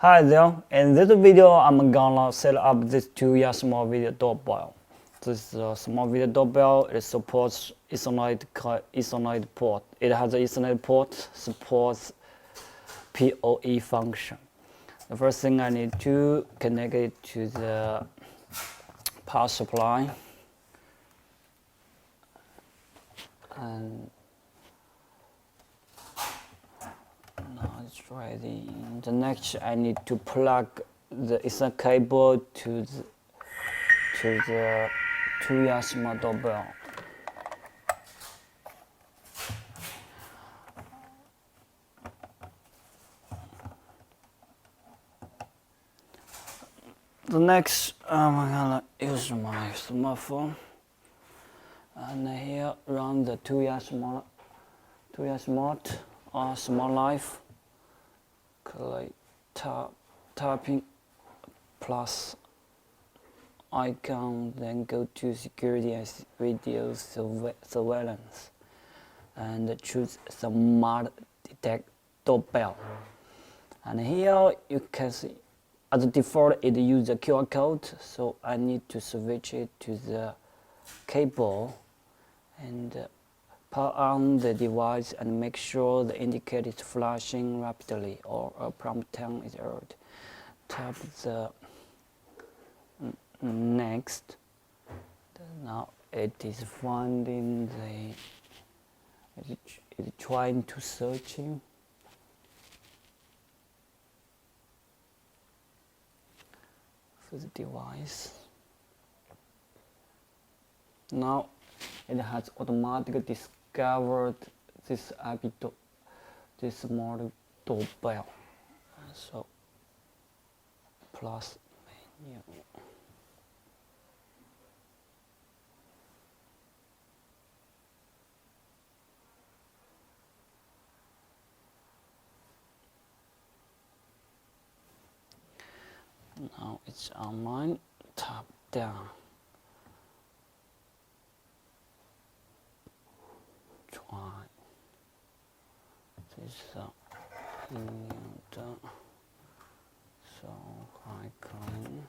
Hi there, in this video I'm gonna set up this 2-year small video doorbell. This small video doorbell, it supports Ethernet port. It has an Ethernet port, supports PoE function. The first thing I need to connect it to the power supply. And now it's ready. The next, I need to plug the Ethernet cable to the 2-year small doorbell. The next, I'm gonna use my smartphone, and here run the 2-year smart or small life. Click tapping plus icon, then go to security and video surveillance, and choose smart detect doorbell. And here you can see, as default, it uses a QR code, so I need to switch it to the cable and power on the device and make sure the indicator is flashing rapidly or a prompt tone is heard. Tap the next. Now it is finding it is trying to searching. For the device. Now it has automatically discovered this small doorbell. So plus menu. Now it's online. Tap down. Try this so I can